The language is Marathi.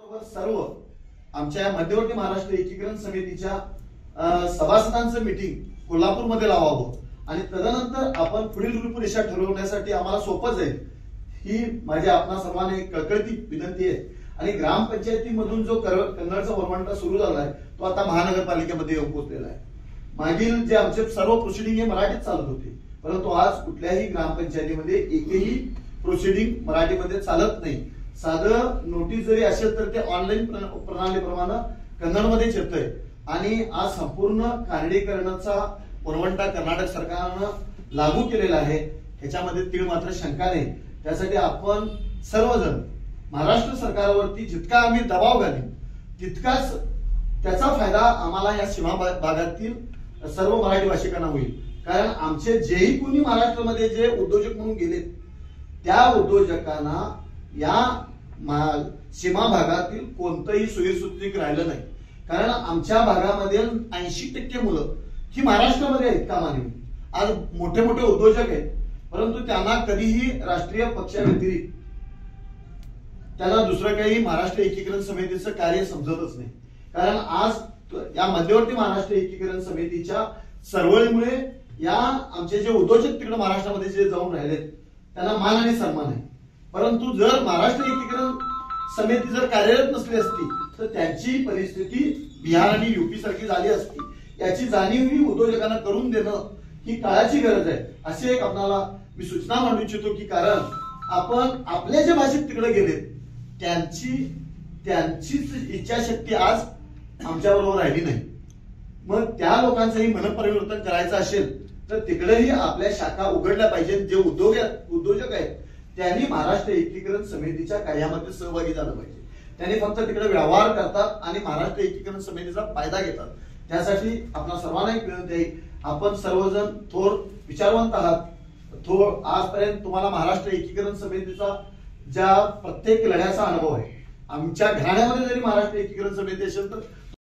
त्याचबरोबर सर्व आमच्या मध्यवर्ती महाराष्ट्र एकीकरण समितीच्या सभासदांचं मीटिंग कोल्हापूरमध्ये लावावं आणि तदनंतर आपण पुढील रूपरेषा ठरवण्यासाठी आम्हाला सोपं जाईल ही माझी आपणा सर्वांना एक कळकळती विनंती आहे। आणि ग्रामपंचायतीमधून जो कन्नडचा वरवंटा सुरू झालाय तो आता महानगरपालिकेमध्ये येऊन पोहोचलेला आहे। मागील जे आमचे सर्व प्रोसिडिंग हे मराठीत चालत होते, परंतु आज कुठल्याही ग्रामपंचायतीमध्ये एकही प्रोसिडिंग मराठीमध्ये चालत नाही। साधं नोटीस जरी असेल तर ते ऑनलाईन प्रणालीप्रमाणे कन्नडमध्येच येतंय आणि आज संपूर्ण कानडीकरणाचा वरवंटा कर्नाटक सरकारनं लागू केलेला आहे, ह्याच्यामध्ये तीळ मात्र शंका नाही। त्यासाठी आपण सर्वजण महाराष्ट्र सरकारवरती जितका आम्ही दबाव घालीन तितकाच त्याचा फायदा आम्हाला या सीमा भागातील सर्व मराठी भाषिकांना होईल। कारण आमचे जेही कोणी महाराष्ट्रामध्ये जे उद्योजक म्हणून गेले त्या उद्योजकांना या सीमा भागातील कोणतंही सोयीसुविधा राहिलं नाही। कारण आमच्या भागामध्ये 80% मुलं ही महाराष्ट्रामध्ये आहेत कामानिमित्त। आज मोठे मोठे उद्योजक आहेत, परंतु त्यांना कधीही राष्ट्रीय पक्षाव्यतिरिक्त त्यांना दुसरं काही महाराष्ट्र एकीकरण समितीचं कार्य समजतच नाही। कारण आज या मध्यवर्ती महाराष्ट्र एकीकरण समितीच्या चळवळीमुळे या आमचे जे उद्योजक तिकडे महाराष्ट्रामध्ये जे जाऊन राहिलेत त्यांना मान आणि सन्मान आहे। परंतु जर महाराष्ट्र एकीकरण समिती जर कार्यरत नसली असती तर त्यांची परिस्थिती बिहार आणि यूपी सारखी झाली असती। याची जाणीव ही उद्योजकांना करून देणं ही काळाची गरज आहे। असे एक आपल्याला मी सूचना मांडू इच्छितो की कारण आपण आपल्या ज्या भाषेत तिकडे गेलेत त्यांची इच्छाशक्ती आज आमच्या बरोबर राहिली नाही। मग त्या लोकांचंही मनपरिवर्तन करायचं असेल तर तिकडेही आपल्या शाखा उघडल्या पाहिजेत। जे उद्योजक आहेत त्यांनी महाराष्ट्र एकीकरण समितीच्या कार्यामध्ये सहभागी झालं पाहिजे। त्यांनी फक्त तिकडे व्यवहार करतात आणि महाराष्ट्र एकीकरण समितीचा फायदा घेतात। त्यासाठी आपल्या सर्वांना एक विनंती आहे, आपण सर्वजण थोर विचारवंत आहात। आजपर्यंत तुम्हाला महाराष्ट्र एकीकरण समितीचा ज्या प्रत्येक लढ्याचा अनुभव आहे, आमच्या घराण्यामध्ये जरी महाराष्ट्र एकीकरण समिती असेल तर